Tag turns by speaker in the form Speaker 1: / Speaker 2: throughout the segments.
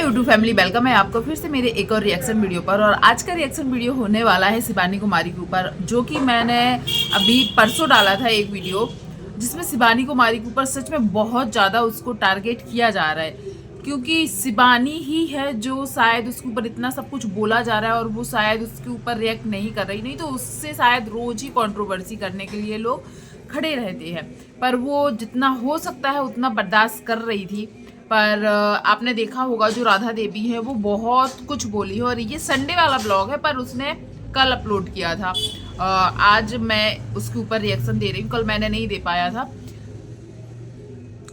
Speaker 1: Hi YouTube family, welcome है आपको फिर से मेरे एक और रिएक्शन वीडियो पर। और आज का रिएक्शन वीडियो होने वाला है शिबानी कुमारी के ऊपर, जो कि मैंने अभी परसों डाला था एक वीडियो, जिसमें शिबानी कुमारी के ऊपर सच में बहुत ज़्यादा उसको टारगेट किया जा रहा है। क्योंकि शिबानी ही है जो शायद उसके ऊपर इतना सब कुछ बोला जा रहा है और वो शायद उसके ऊपर रिएक्ट नहीं कर रही, नहीं तो उससे शायद रोज ही कंट्रोवर्सी करने के लिए लोग खड़े रहते हैं। पर वो जितना हो सकता है उतना बर्दाश्त कर रही थी। पर आपने देखा होगा जो राधा देवी है वो बहुत कुछ बोली है, और ये संडे वाला ब्लॉग है पर उसने कल अपलोड किया था। आज मैं उसके ऊपर रिएक्शन दे रही हूँ, कल मैंने नहीं दे पाया था।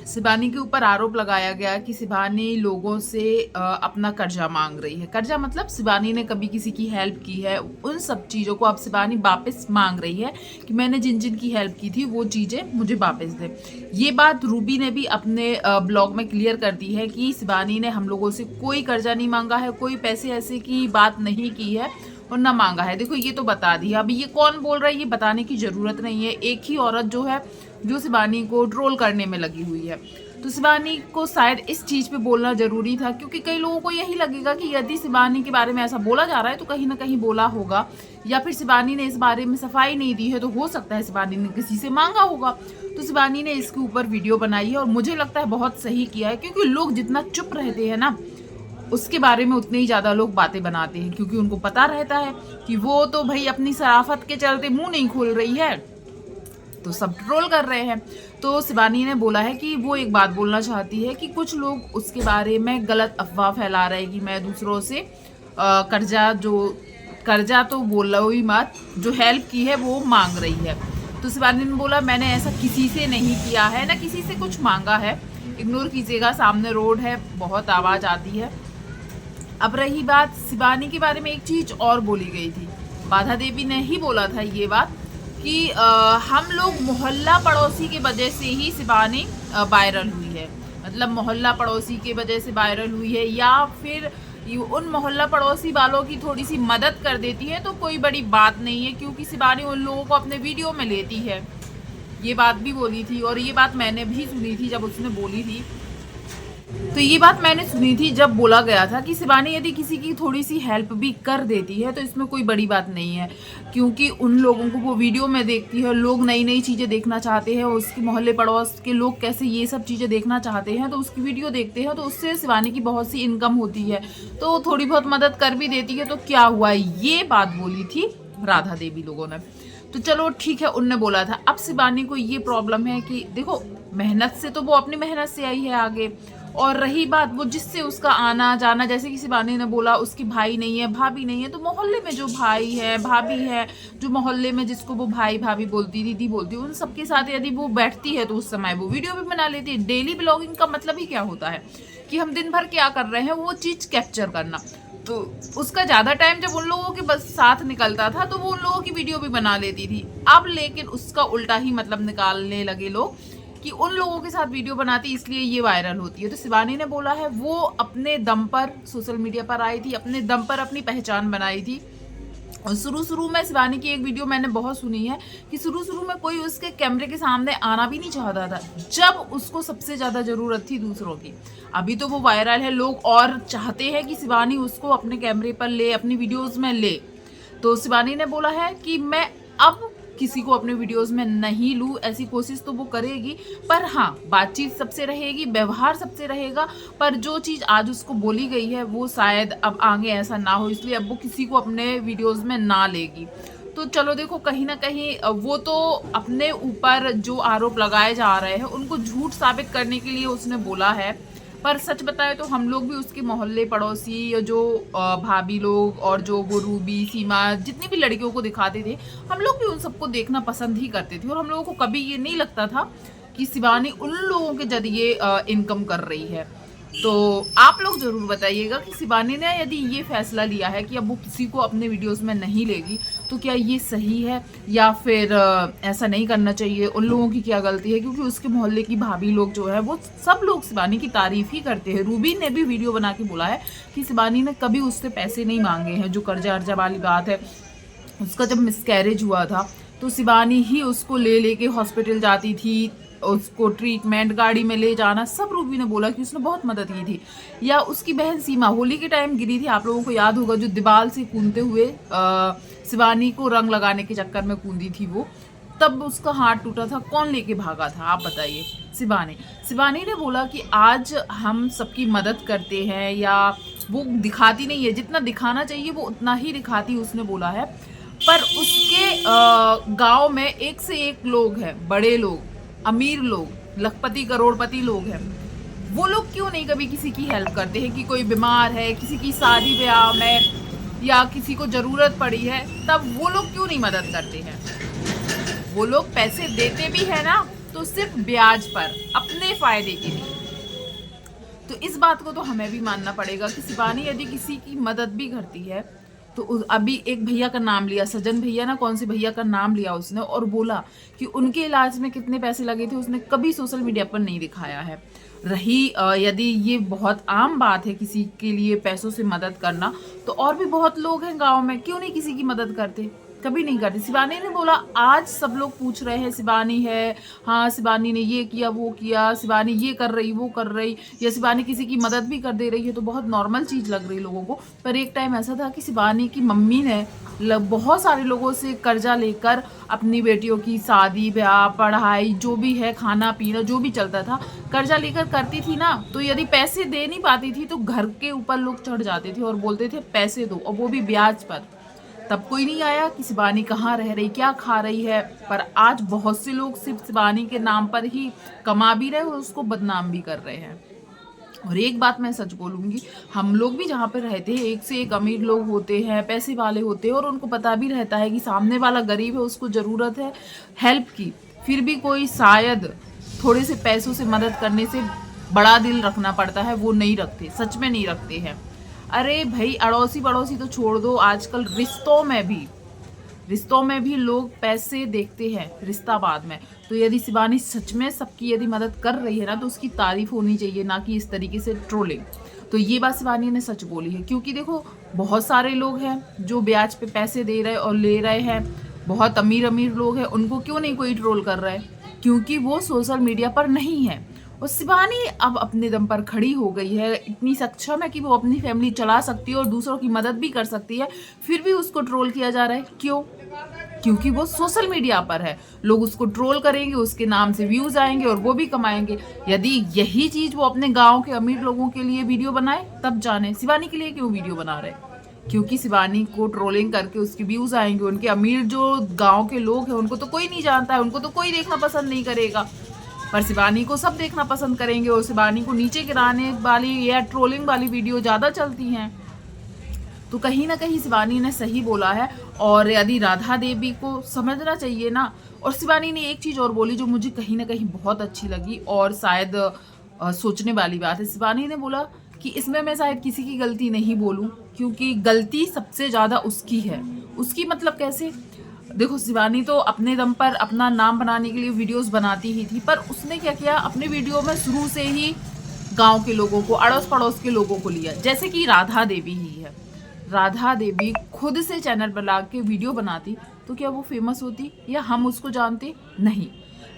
Speaker 1: शिबानी के ऊपर आरोप लगाया गया कि शिबानी लोगों से अपना कर्जा मांग रही है। कर्जा मतलब शिबानी ने कभी किसी की हेल्प की है, उन सब चीज़ों को अब शिबानी वापस मांग रही है कि मैंने जिन जिन की हेल्प की थी वो चीज़ें मुझे वापस दे। ये बात रूबी ने भी अपने ब्लॉग में क्लियर कर दी है कि शिबानी ने हम लोगों से कोई कर्जा नहीं मांगा है, कोई पैसे ऐसे की बात नहीं की है और ना मांगा है। देखो ये तो बता दी। अभी ये कौन बोल रहा है ये बताने की ज़रूरत नहीं है। एक ही औरत जो है जो शिबानी को ट्रोल करने में लगी हुई है, तो शिबानी को शायद इस चीज़ पे बोलना ज़रूरी था, क्योंकि कई लोगों को यही लगेगा कि यदि शिबानी के बारे में ऐसा बोला जा रहा है तो कहीं ना कहीं बोला होगा, या फिर शिबानी ने इस बारे में सफाई नहीं दी है तो हो सकता है शिबानी ने किसी से मांगा होगा। तो शिबानी ने इसके ऊपर वीडियो बनाई है और मुझे लगता है बहुत सही किया है, क्योंकि लोग जितना चुप रहते हैं ना उसके बारे में उतने ही ज़्यादा लोग बातें बनाते हैं, क्योंकि उनको पता रहता है कि वो तो भाई अपनी शराफत के चलते मुंह नहीं खोल रही है तो सब ट्रोल कर रहे हैं। तो शिबानी ने बोला है कि वो एक बात बोलना चाहती है कि कुछ लोग उसके बारे में गलत अफवाह फैला रहे हैं कि मैं दूसरों से कर्जा तो बोल लो ही मत, जो हेल्प की है वो मांग रही है। तो शिबानी ने बोला मैंने ऐसा किसी से नहीं किया है, ना किसी से कुछ मांगा है, इग्नोर कीजिएगा, सामने रोड है, बहुत आवाज़ आती है। अब रही बात शिबानी के बारे में, एक चीज़ और बोली गई थी, राधा देवी ने ही बोला था ये बात कि हम लोग मोहल्ला पड़ोसी की वजह से ही शिबानी वायरल हुई है। मतलब मोहल्ला पड़ोसी की वजह से वायरल हुई है, या फिर उन मोहल्ला पड़ोसी वालों की थोड़ी सी मदद कर देती है तो कोई बड़ी बात नहीं है, क्योंकि शिबानी उन लोगों को अपने वीडियो में लेती है। ये बात भी बोली थी, और ये बात मैंने भी सुनी थी जब उसने बोली थी। तो ये बात मैंने सुनी थी जब बोला गया था कि शिबानी यदि किसी की थोड़ी सी हेल्प भी कर देती है तो इसमें कोई बड़ी बात नहीं है, क्योंकि उन लोगों को वो वीडियो में देखती है, लोग नई नई चीज़ें देखना चाहते हैं, उसके मोहल्ले पड़ोस के लोग कैसे ये सब चीज़ें देखना चाहते हैं तो उसकी वीडियो देखते हैं, तो उससे शिबानी की बहुत सी इनकम होती है, तो थोड़ी बहुत मदद कर भी देती है तो क्या हुआ। ये बात बोली थी राधा देवी लोगों ने। तो चलो ठीक है, उनने बोला था। अब शिबानी को ये प्रॉब्लम है कि देखो मेहनत से तो वो अपनी मेहनत से आई है आगे, और रही बात वो जिससे उसका आना जाना, जैसे कि शिबानी ने बोला उसकी भाई नहीं है भाभी नहीं है, तो मोहल्ले में जो भाई है भाभी है, जो मोहल्ले में जिसको वो भाई भाभी बोलती दीदी बोलती, उन सबके साथ यदि वो बैठती है तो उस समय वो वीडियो भी बना लेती है। डेली ब्लॉगिंग का मतलब ही क्या होता है कि हम दिन भर क्या कर रहे हैं वो चीज़ कैप्चर करना। तो उसका ज़्यादा टाइम जब उन लोगों के बस साथ निकलता था तो वो उन लोगों की वीडियो भी बना लेती थी। अब लेकिन उसका उल्टा ही मतलब निकालने लगे लोग कि उन लोगों के साथ वीडियो बनाती इसलिए ये वायरल होती है। तो शिबानी ने बोला है वो अपने दम पर सोशल मीडिया पर आई थी, अपने दम पर अपनी पहचान बनाई थी। और शुरू में शिबानी की एक वीडियो मैंने बहुत सुनी है कि शुरू में कोई उसके कैमरे के सामने आना भी नहीं चाहता था, जब उसको सबसे ज़्यादा ज़रूरत थी दूसरों की। अभी तो वो वायरल है, लोग और चाहते हैं कि शिबानी उसको अपने कैमरे पर ले, अपनी वीडियोज़ में ले। तो शिबानी ने बोला है कि मैं अब किसी को अपने वीडियोस में नहीं लूँ, ऐसी कोशिश तो वो करेगी, पर हाँ बातचीत सबसे रहेगी, व्यवहार सबसे रहेगा। पर जो चीज़ आज उसको बोली गई है वो शायद अब आगे ऐसा ना हो, इसलिए अब वो किसी को अपने वीडियोस में ना लेगी। तो चलो देखो, कहीं ना कहीं वो तो अपने ऊपर जो आरोप लगाए जा रहे हैं उनको झूठ साबित करने के लिए उसने बोला है। पर सच बताए तो हम लोग भी उसके मोहल्ले पड़ोसी या जो भाभी लोग और जो वो रूबी सीमा जितनी भी लड़कियों को दिखाते थे, हम लोग भी उन सबको देखना पसंद ही करते थे, और हम लोगों को कभी ये नहीं लगता था कि शिबानी उन लोगों के जरिए इनकम कर रही है। तो आप लोग ज़रूर बताइएगा कि शिबानी ने यदि ये फैसला लिया है कि अब वो किसी को अपने वीडियोस में नहीं लेगी तो क्या ये सही है, या फिर ऐसा नहीं करना चाहिए, उन लोगों की क्या गलती है। क्योंकि उसके मोहल्ले की भाभी लोग जो है वो सब लोग शिबानी की तारीफ ही करते हैं। रूबी ने भी वीडियो बना के बोला है कि शिबानी ने कभी उससे पैसे नहीं मांगे हैं। जो कर्जा अर्जा वाली बात है, उसका जब मिसकैरेज हुआ था तो शिबानी ही उसको ले लेके हॉस्पिटल जाती थी, उसको ट्रीटमेंट, गाड़ी में ले जाना, सब रूबी ने बोला कि उसने बहुत मदद की थी। या उसकी बहन सीमा होली के टाइम गिरी थी, आप लोगों को याद होगा, जो दीवार से कूदते हुए शिवानी को रंग लगाने के चक्कर में कूदी थी वो, तब उसका हाथ टूटा था, कौन लेके भागा था आप बताइए? शिवानी ने बोला कि आज हम सबकी मदद करते हैं, या वो दिखाती नहीं है, जितना दिखाना चाहिए वो उतना ही दिखाती, उसने बोला है। पर उसके गांव में एक से एक लोग हैं, बड़े लोग, अमीर लोग, लखपति करोड़पति लोग हैं, वो लोग क्यों नहीं कभी किसी की हेल्प करते हैं? कि कोई बीमार है, किसी की शादी ब्याह में, या किसी को जरूरत पड़ी है, तब वो लोग क्यों नहीं मदद करते हैं? वो लोग पैसे देते भी है ना, तो सिर्फ ब्याज पर, अपने फायदे के लिए। तो इस बात को तो हमें भी मानना पड़ेगा कि शिवानी यदि किसी की मदद भी करती है, तो अभी एक भैया का नाम लिया, सज्जन भैया ना, कौन से भैया का नाम लिया उसने, और बोला कि उनके इलाज में कितने पैसे लगे थे, उसने कभी सोशल मीडिया पर नहीं दिखाया है। रही यदि ये बहुत आम बात है किसी के लिए पैसों से मदद करना, तो और भी बहुत लोग हैं गांव में, क्यों नहीं किसी की मदद करते? कभी नहीं करती। शिवानी ने बोला आज सब लोग पूछ रहे हैं शिवानी है, हाँ शिवानी ने ये किया वो किया, शिवानी ये कर रही वो कर रही, या शिवानी किसी की मदद भी कर दे रही है, तो बहुत नॉर्मल चीज़ लग रही लोगों को। पर एक टाइम ऐसा था कि शिवानी की मम्मी ने बहुत सारे लोगों से कर्जा लेकर अपनी बेटियों की शादी ब्याह, पढ़ाई, जो भी है, खाना पीना, जो भी चलता था, कर्जा लेकर करती थी ना। तो यदि पैसे दे नहीं पाती थी तो घर के ऊपर लोग चढ़ जाते थे और बोलते थे पैसे दो, और वो भी ब्याज पर। तब कोई नहीं आया कि शिवानी कहाँ रह रही, क्या खा रही है। पर आज बहुत से लोग सिर्फ शिवानी के नाम पर ही कमा भी रहे और उसको बदनाम भी कर रहे हैं। और एक बात मैं सच बोलूँगी, हम लोग भी जहाँ पे रहते हैं, एक से एक अमीर लोग होते हैं, पैसे वाले होते हैं, और उनको पता भी रहता है कि सामने वाला गरीब है, उसको ज़रूरत है हेल्प की, फिर भी कोई शायद थोड़े से पैसों से मदद करने से बड़ा दिल रखना पड़ता है, वो नहीं रखते, सच में नहीं रखते हैं। अरे भाई, अड़ोसी पड़ोसी तो छोड़ दो, आजकल रिश्तों में भी लोग पैसे देखते हैं, रिश्ता बाद में। तो यदि शिवानी सच में सबकी यदि मदद कर रही है ना, तो उसकी तारीफ होनी चाहिए, ना कि इस तरीके से ट्रोलिंग। तो ये बात शिवानी ने सच बोली है, क्योंकि देखो बहुत सारे लोग हैं जो ब्याज पे पैसे दे रहे और ले रहे हैं, बहुत अमीर लोग हैं, उनको क्यों नहीं कोई ट्रोल कर रहा है? क्योंकि वो सोशल मीडिया पर नहीं है। और शिवानी अब अपने दम पर खड़ी हो गई है, इतनी सक्षम है कि वो अपनी फैमिली चला सकती है और दूसरों की मदद भी कर सकती है, फिर भी उसको ट्रोल किया जा रहा है। क्यों? क्योंकि वो सोशल मीडिया पर है, लोग उसको ट्रोल करेंगे, उसके नाम से व्यूज आएंगे और वो भी कमाएंगे। यदि यही चीज वो अपने गांव के अमीर लोगों के लिए वीडियो बनाए, तब जाने शिवानी के लिए क्यों वीडियो बना रहे? क्योंकि शिवानी को ट्रोलिंग करके उसके व्यूज आएंगे, उनके अमीर जो गांव के लोग हैं उनको तो कोई नहीं जानता है, उनको तो कोई देखना पसंद नहीं करेगा, पर शिवानी को सब देखना पसंद करेंगे, और शिवानी को नीचे गिराने वाली या ट्रोलिंग वाली वीडियो ज़्यादा चलती हैं। तो कहीं ना कहीं शिवानी ने सही बोला है, और यदि राधा देवी को समझना चाहिए ना। और शिवानी ने एक चीज़ और बोली जो मुझे कहीं ना कहीं बहुत अच्छी लगी, और शायद सोचने वाली बात है। शिवानी ने बोला कि इसमें मैं शायद किसी की गलती नहीं बोलूं, क्योंकि गलती सबसे ज़्यादा उसकी है। उसकी मतलब कैसे? देखो, शिवानी तो अपने दम पर अपना नाम बनाने के लिए वीडियोस बनाती ही थी, पर उसने क्या किया, अपने वीडियो में शुरू से ही गांव के लोगों को, अड़ोस पड़ोस के लोगों को लिया। जैसे कि राधा देवी ही है, राधा देवी खुद से चैनल बना के वीडियो बनाती तो क्या वो फेमस होती, या हम उसको जानते? नहीं।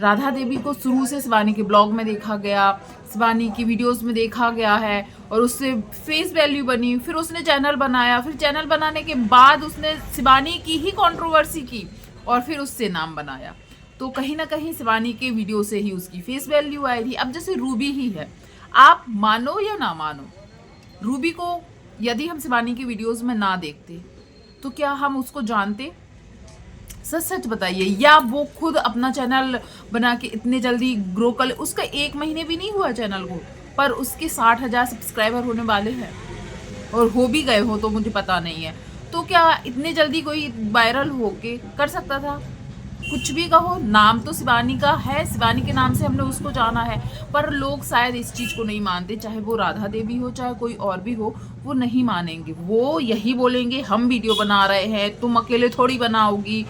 Speaker 1: राधा देवी को शुरू से शिवानी के ब्लॉग में देखा गया, शिवानी की वीडियोस में देखा गया है, और उससे फेस वैल्यू बनी। फिर उसने चैनल बनाया, फिर चैनल बनाने के बाद उसने शिवानी की ही कंट्रोवर्सी की, और फिर उससे नाम बनाया। तो कहीं ना कहीं शिवानी के वीडियो से ही उसकी फेस वैल्यू आई थी। अब जैसे रूबी ही है, आप मानो या ना मानो, रूबी को यदि हम शिवानी की वीडियोस में ना देखते तो क्या हम उसको जानते? सच सच बताइए। या वो खुद अपना चैनल बना के इतने जल्दी ग्रो कर, उसका 1 महीने भी नहीं हुआ चैनल को, पर उसके 60,000 सब्सक्राइबर होने वाले हैं, और हो भी गए हो तो मुझे पता नहीं है। तो क्या इतने जल्दी कोई वायरल होके कर सकता था? कुछ भी कहो, नाम तो शिवानी का है, शिवानी के नाम से हमने उसको जाना है, पर लोग शायद इस चीज़ को नहीं मानते, चाहे वो राधा देवी हो चाहे कोई और भी हो, वो नहीं मानेंगे। वो यही बोलेंगे हम वीडियो बना रहे हैं, तुम अकेले थोड़ी बनाओगी।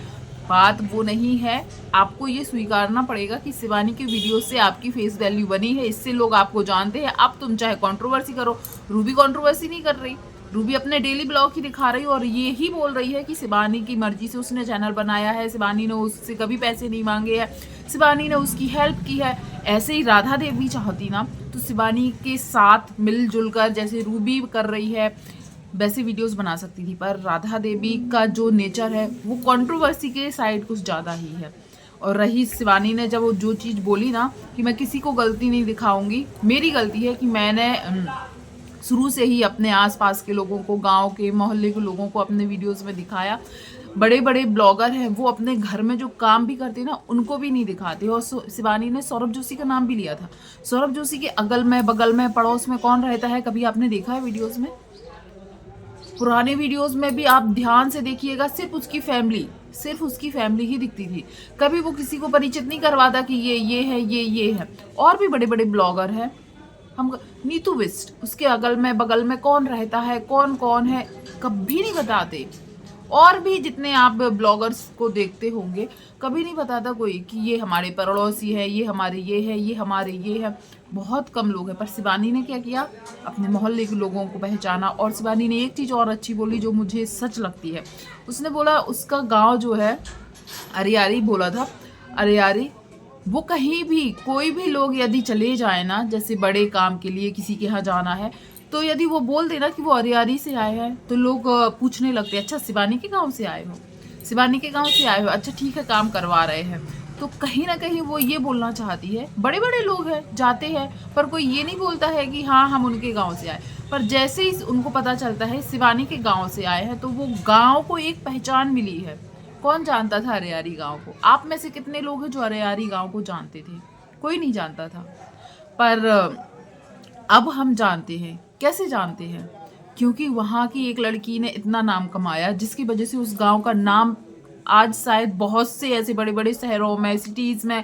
Speaker 1: बात वो नहीं है। आपको ये स्वीकारना पड़ेगा कि शिवानी की वीडियो से आपकी फेस वैल्यू बनी है, इससे लोग आपको जानते हैं। अब तुम चाहे कंट्रोवर्सी करो, रूबी कंट्रोवर्सी नहीं कर रही, रूबी अपने डेली ब्लॉग ही दिखा रही है और ये ही बोल रही है कि शिवानी की मर्जी से उसने चैनल बनाया है, शिवानी ने उससे कभी पैसे नहीं मांगे हैं, शिवानी ने उसकी हेल्प की है। ऐसे ही राधा देवी चाहती ना तो शिवानी के साथ मिलजुल कर जैसे रूबी कर रही है वैसे वीडियोस बना सकती थी, पर राधा देवी का जो नेचर है वो कंट्रोवर्सी के साइड कुछ ज़्यादा ही है। और रही शिवानी ने जब वो जो चीज़ बोली ना कि मैं किसी को गलती नहीं दिखाऊंगी, मेरी गलती है कि मैंने शुरू से ही अपने आसपास के लोगों को, गांव के मोहल्ले के लोगों को अपने वीडियोस में दिखाया। बड़े बड़े ब्लॉगर हैं वो अपने घर में जो काम भी करते हैं ना उनको भी नहीं दिखाते। और शिवानी ने सौरभ जोशी का नाम भी लिया था। सौरभ जोशी के अगल में, बगल में, पड़ोस में कौन रहता है, कभी आपने देखा है वीडियोस में? पुराने वीडियोस में भी आप ध्यान से देखिएगा, सिर्फ उसकी फैमिली ही दिखती थी। कभी वो किसी को परिचित नहीं करवाता कि ये है, ये है। और भी बड़े बड़े ब्लॉगर हैं, हम नीतू बिस्ट, उसके अगल में बगल में कौन रहता है, कौन कौन है, कभी नहीं बताते। और भी जितने आप ब्लॉगर्स को देखते होंगे, कभी नहीं बताता कोई कि ये हमारे पड़ोसी है, ये हमारे ये है, ये हमारे ये है। बहुत कम लोग हैं। पर शिवानी ने क्या किया, अपने मोहल्ले के लोगों को पहचाना। और शिवानी ने एक चीज़ और अच्छी बोली जो मुझे सच लगती है। उसने बोला उसका गाँव जो है अरियारी, बोला था अरियारी, वो कहीं भी कोई भी लोग यदि चले जाए ना, जैसे बड़े काम के लिए किसी के यहाँ जाना है, तो यदि वो बोल देना कि वो अरियारी से आए हैं तो लोग पूछने लगते हैं, अच्छा शिवानी के गांव से आए हो, शिवानी के गांव से आए हो, अच्छा ठीक है काम करवा रहे हैं। तो कहीं ना कहीं वो ये बोलना चाहती है, बड़े बड़े लोग हैं जाते हैं पर कोई ये नहीं बोलता है कि हाँ हम उनके गाँव से आए। पर जैसे ही उनको पता चलता है शिवानी के गाँव से आए हैं तो वो गाँव को एक पहचान मिली है। कौन जानता था अरियारी गांव को? आप में से कितने लोग हैं जो अरियारी गांव को जानते थे? कोई नहीं जानता था। पर अब हम जानते हैं। कैसे जानते हैं? क्योंकि वहाँ की एक लड़की ने इतना नाम कमाया जिसकी वजह से उस गांव का नाम आज शायद बहुत से ऐसे बड़े बड़े शहरों में, सिटीज़ में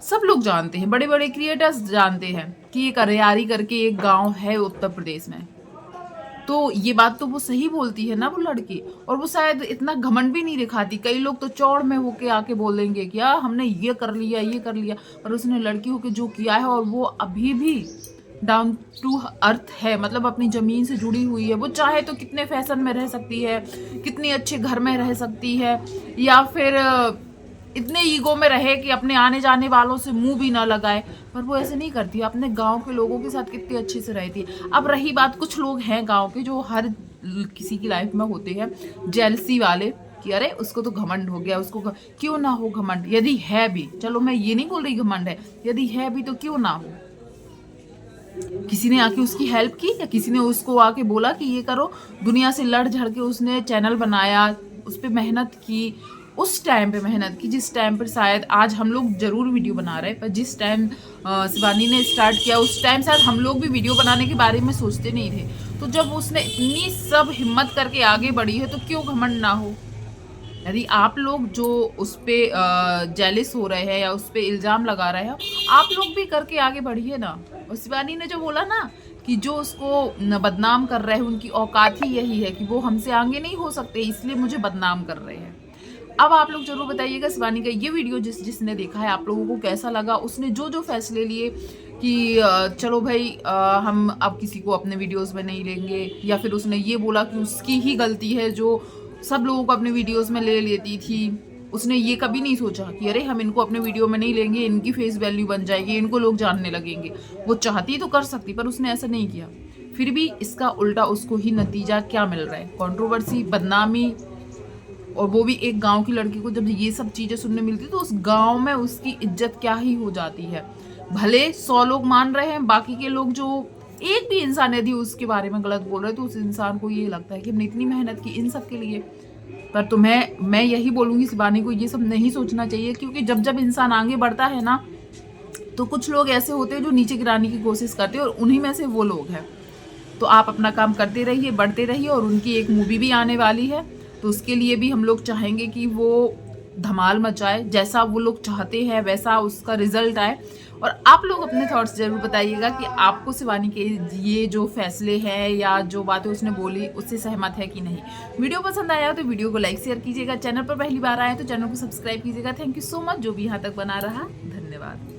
Speaker 1: सब लोग जानते हैं। बड़े बड़े क्रिएटर्स जानते हैं कि एक अरियारी करके एक गांव है उत्तर प्रदेश में। तो ये बात तो वो सही बोलती है ना वो लड़की, और वो शायद इतना घमंड भी नहीं दिखाती। कई लोग तो चौड़ में होके आके बोलेंगे कि यार हमने ये कर लिया, ये कर लिया, पर उसने लड़की होके जो किया है और वो अभी भी डाउन टू अर्थ है, मतलब अपनी ज़मीन से जुड़ी हुई है। वो चाहे तो कितने फैशन में रह सकती है, कितने अच्छे घर में रह सकती है, या फिर इतने ईगो में रहे कि अपने आने जाने वालों से मुंह भी ना लगाए, पर वो ऐसे नहीं करती। अपने गांव के लोगों के साथ कितने अच्छे से रहती है। अब रही बात, कुछ लोग हैं गांव के जो हर किसी की लाइफ में होते हैं जेलसी वाले कि अरे उसको तो घमंड हो गया, उसको क्यों ना हो घमंड, यदि है भी, चलो मैं ये नहीं बोल रही घमंड है, यदि है भी तो क्यों ना हो। किसी ने आके उसकी हेल्प की या किसी ने उसको आके बोला कि ये करो? दुनिया से लड़ झड़ के उसने चैनल बनाया, उस पर मेहनत की, उस टाइम पे मेहनत की जिस टाइम पर शायद आज हम लोग जरूर वीडियो बना रहे हैं, पर जिस टाइम शिवानी ने स्टार्ट किया उस टाइम शायद हम लोग भी वीडियो बनाने के बारे में सोचते नहीं थे। तो जब उसने इतनी सब हिम्मत करके आगे बढ़ी है तो क्यों घमंड ना हो। यदि आप लोग जो उस पर जेलिस हो रहे हैं या उस पर इल्ज़ाम लगा रहे हैं, आप लोग भी करके आगे बढ़िए ना। और शिवानी ने जो बोला ना कि जो उसको बदनाम कर रहे हैं उनकी औकात ही यही है कि वो हमसे आगे नहीं हो सकते, इसलिए मुझे बदनाम कर रहे हैं। अब आप लोग जरूर बताइएगा शिवानी का ये वीडियो जिसने देखा है आप लोगों को कैसा लगा। उसने जो फैसले लिए कि चलो भाई हम अब किसी को अपने वीडियोस में नहीं लेंगे, या फिर उसने ये बोला कि उसकी ही गलती है जो सब लोगों को अपने वीडियोस में ले लेती थी। उसने ये कभी नहीं सोचा कि अरे हम इनको अपने वीडियो में नहीं लेंगे, इनकी फेस वैल्यू बन जाएगी, इनको लोग जानने लगेंगे। वो चाहती तो कर सकती, पर उसने ऐसा नहीं किया। फिर भी इसका उल्टा उसको ही नतीजा क्या मिल रहा है, कंट्रोवर्सी, बदनामी, और वो भी एक गांव की लड़की को जब ये सब चीज़ें सुनने मिलती तो उस गांव में उसकी इज्जत क्या ही हो जाती है। भले 100 लोग मान रहे हैं, बाकी के लोग जो एक भी इंसान यदि उसके बारे में गलत बोल रहे हैं तो उस इंसान को ये लगता है कि हमने इतनी मेहनत की इन सब के लिए। पर तुम्हें मैं यही बोलूँगी शिवानी को ये सब नहीं सोचना चाहिए, क्योंकि जब जब इंसान आगे बढ़ता है ना तो कुछ लोग ऐसे होते हैं जो नीचे गिराने की कोशिश करते हैं, और उन्हीं में से वो लोग हैं। तो आप अपना काम करते रहिए, बढ़ते रहिए, और उनकी एक मूवी भी आने वाली है तो उसके लिए भी हम लोग चाहेंगे कि वो धमाल मचाए, जैसा वो लोग चाहते हैं वैसा उसका रिजल्ट आए। और आप लोग अपने थॉट्स जरूर बताइएगा कि आपको शिवानी के ये जो फैसले हैं या जो बातें उसने बोली उससे सहमत है कि नहीं। वीडियो पसंद आया तो वीडियो को लाइक शेयर कीजिएगा, चैनल पर पहली बार आए तो चैनल को सब्सक्राइब कीजिएगा। थैंक यू सो मच जो भी यहाँ तक बना रहा, धन्यवाद।